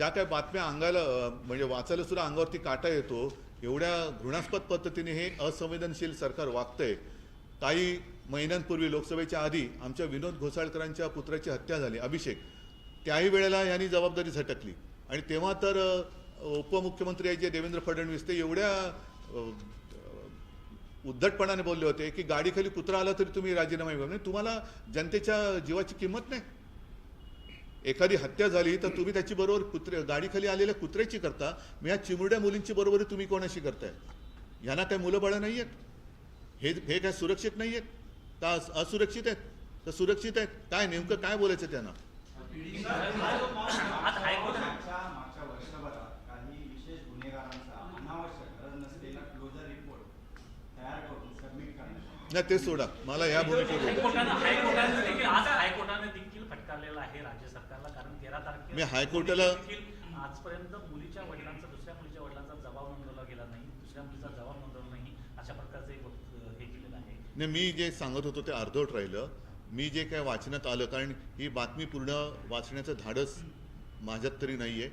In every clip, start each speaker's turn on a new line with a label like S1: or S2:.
S1: ज्या काही बातम्या अंगाला म्हणजे वाचायला सुद्धा अंगावरती काटा येतो, एवढ्या घृणास्पद पद्धतीने हे असंवेदनशील सरकार वागतंय. काही महिन्यांपूर्वी लोकसभेच्या आधी आमच्या विनोद घोसाळकरांच्या पुत्राची हत्या झाली, अभिषेक. त्याही वेळेला यांनी जबाबदारी झटकली आणि तेव्हा तर उपमुख्यमंत्री आहे जे देवेंद्र फडणवीस ते एवढ्या उद्धटपणाने बोलले होते की गाडीखाली कुत्रा आला तरी तुम्ही राजीनामा घ्या. म्हणजे तुम्हाला जनतेच्या जीवाची किंमत नाही. एखादी हत्या झाली तर तुम्ही त्याची बरोबर गाडीखाली आलेल्या कुत्र्याची करता, मग या चिमुरड्या मुलींची बरोबरी तुम्ही कोणाशी करताय? यांना काय मुलं बाळं नाही आहेत? हे काय सुरक्षित नाही आहेत का असुरक्षित आहेत तर सुरक्षित आहेत? काय नेमकं काय बोलायचं त्यांना? नाही ते सोडा, मला या भूमिकेवर मी हायकोर्टाला
S2: आजपर्यंत मुलीच्या वडिलांचा दुसऱ्या मुलीच्या वडिलांचा जबाब नोंदवला गेला नाही, दुसऱ्या मुलीचा जबाब नोंदवला नाही, अशा प्रकारचं एक हे केलेलं आहे.
S1: नाही, मी जे सांगत होतो ते अर्धवट राहिलं. मी जे काय वाचण्यात आलं, कारण ही बातमी पूर्ण वाचण्याचं धाडस माझ्यात तरी नाही आहे.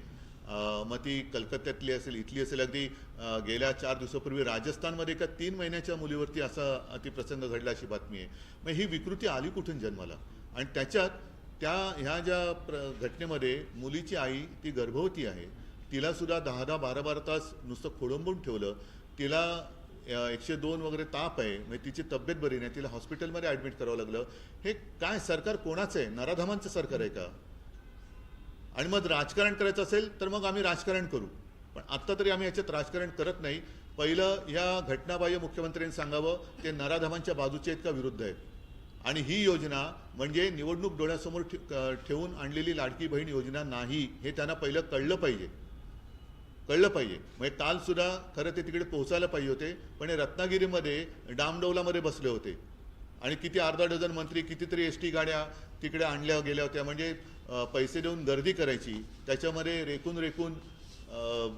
S1: मग ती कलकत्त्यातली असेल, इथली असेल. अगदी गेल्या 4 दिवसापूर्वी राजस्थानमध्ये एका 3 महिन्याच्या मुलीवरती असा अतिप्रसंग घडला अशी बातमी आहे. मग ही विकृती आली कुठून जन्माला? आणि त्याच्यात ह्या ज्या घटनेमध्ये मुलीची आई ती गर्भवती आहे, तिलासुद्धा 10-12 तास नुसतं खोळंबून ठेवलं. तिला 102 वगैरे ताप आहे, म्हणजे तिची तब्येत बरी नाही, तिला हॉस्पिटलमध्ये ॲडमिट करावं लागलं. हे काय सरकार कोणाचं आहे? नराधमांचं सरकार आहे का? आणि मग राजकारण करायचं असेल तर मग आम्ही राजकारण करू, पण आत्ता तरी आम्ही याच्यात राजकारण करत नाही. पहिलं या घटनाबाह्य मुख्यमंत्र्यांनी सांगावं ते नराधमांच्या बाजूचे आहेत का विरुद्ध आहेत. आणि ही योजना म्हणजे निवडणूक डोळ्यासमोर ठेवून आणलेली लाडकी बहीण योजना नाही, हे त्यांना पहिलं कळलं पाहिजे. म्हणजे कालसुद्धा खरं ते तिकडे पोहोचायला पाहिजे होते, पण हे रत्नागिरीमध्ये डामडौलामध्ये बसले होते आणि किती अर्धा डझन मंत्री, कितीतरी एसटी गाड्या तिकडे आणल्या गेल्या होत्या. म्हणजे पैसे देऊन गर्दी करायची, त्याच्यामध्ये रेकून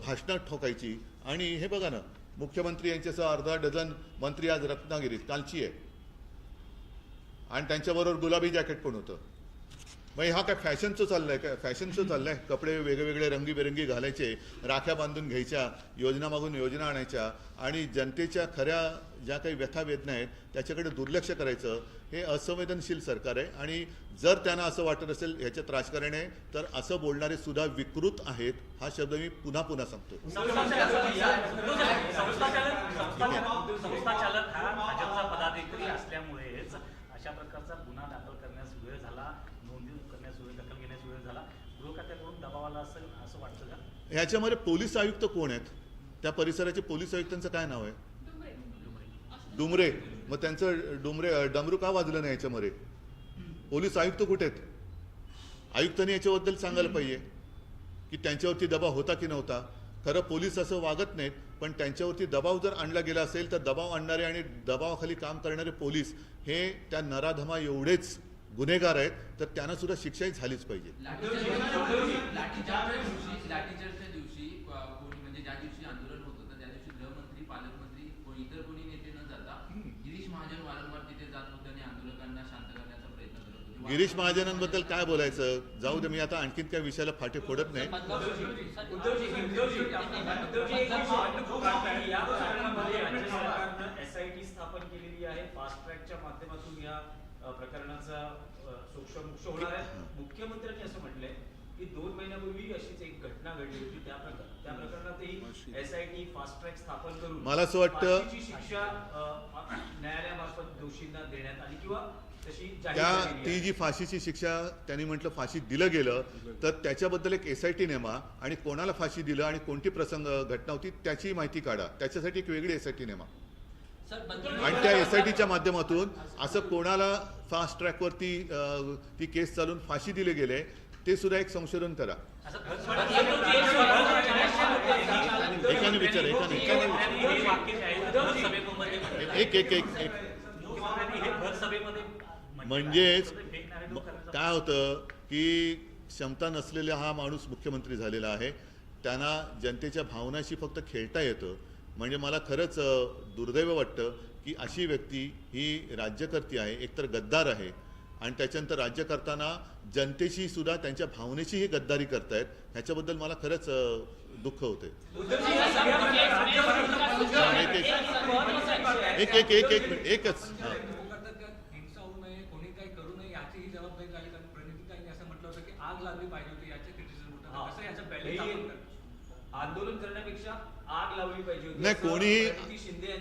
S1: भाषणात ठोकायची. आणि हे बघा ना, मुख्यमंत्री यांच्यासह अर्धा डझन मंत्री आज रत्नागिरीत, कालची आहे. आणि त्यांच्याबरोबर गुलाबी जॅकेट पण होतं. मग हा काय फॅशनचं चाललंय? काय फॅशनचं चाललंय? कपडे वेगवेगळे रंगीबेरंगी घालायचे, राख्या बांधून घ्यायच्या, योजना मागून योजना आणायच्या आणि जनतेच्या खऱ्या ज्या काही व्यथा वेदना आहेत त्याच्याकडे दुर्लक्ष करायचं. हे असंवेदनशील सरकार आहे. आणि जर त्यांना असं वाटत असेल ह्याच्यात राजकारण आहे तर असं बोलणारे सुद्धा विकृत आहेत. हा शब्द मी पुन्हा पुन्हा सांगतो.
S2: असल्यामुळेच अशा प्रकारचा गुन्हा दाखल करण्यास वेळ झाला, नोंदी करण्यास वेळ, दखल घेण्यास वेळ झाला. गृह खात्याकडून दबाव आला असेल असं वाटतं का?
S1: ह्याच्यामध्ये पोलीस आयुक्त कोण आहेत? त्या परिसराचे पोलीस आयुक्तांचं काय नाव आहे? डुमरे. मग त्यांचं डमरू का वाजलं नाही याच्यामध्ये? पोलीस आयुक्त कुठे आहेत? आयुक्तांनी याच्याबद्दल सांगायला पाहिजे की त्यांच्यावरती दबाव होता की नव्हता. खरं पोलीस असं वागत नाहीत, पण त्यांच्यावरती दबाव जर आणला गेला असेल तर दबाव आणणारे आणि दबावाखाली काम करणारे पोलीस हे त्या नराधमा एवढेच गुन्हेगार आहेत, तर त्यांना सुद्धा शिक्षाही झालीच पाहिजे. गिरीश महाजनांबद्दल काय बोलायचं? जाऊ दे, मी आता आणखीन काय विषयाला फाटे फोडत नाही.
S3: SIT स्थापन केलेली आहे, फास्ट ट्रॅकच्या माध्यमातून या प्रकरणाचा सोक्ष होणार आहे. मुख्यमंत्र्यांनी असं म्हटलंय की 2 महिन्यापूर्वी अशीच एक घटना घडली होती, त्या प्रकरणातही SIT फास्ट ट्रॅक स्थापन करून
S1: मला असं वाटतं
S3: शिक्षा न्यायालयामार्फत दोषींना देण्यात आली किंवा
S1: ती जी फाशीची शिक्षा त्यांनी म्हटलं फाशी दिलं गेलं तर त्याच्याबद्दल एक SIT नेमा आणि कोणाला फाशी दिलं आणि कोणती प्रसंग घटना होती त्याची माहिती काढा. त्याच्यासाठी एक वेगळी SIT नेमा आणि त्या SITच्या माध्यमातून असं कोणाला फास्ट ट्रॅकवरती ती केस चालून फाशी दिले गेले ते सुद्धा एक संशोधन करा. एकाने विचार म्हणजेच काय होतं की क्षमता नसलेला हा माणूस मुख्यमंत्री झालेला आहे. त्यांना जनतेच्या भावनाशी फक्त खेळता येतं. म्हणजे मला खरंच दुर्दैव वाटतं की अशी व्यक्ती ही राज्यकर्ती आहे, एकतर गद्दार आहे आणि त्याच्यानंतर राज्य करताना जनतेशी सुद्धा त्यांच्या भावनेचीही गद्दारी करतायत. ह्याच्याबद्दल मला खरंच दुःख होते.
S3: उद्धवजी, या सगळ्या
S1: एकच हां.
S4: हिंसा होऊ नये, कोणी काही करू नये याचीही जबाबदारी आहे. कारण प्रणितीताईंनी असं म्हटलं होतं की आग लागली पाहिजे होती, याचे क्रिटिसिझम होतं. कसं याचं बॅलेन्स आपण करतो?
S3: आंदोलन करण्यापेक्षा आग लावली पाहिजे होती
S1: नाही,
S3: असं
S1: कोणीही
S3: प्रणिती शिंदे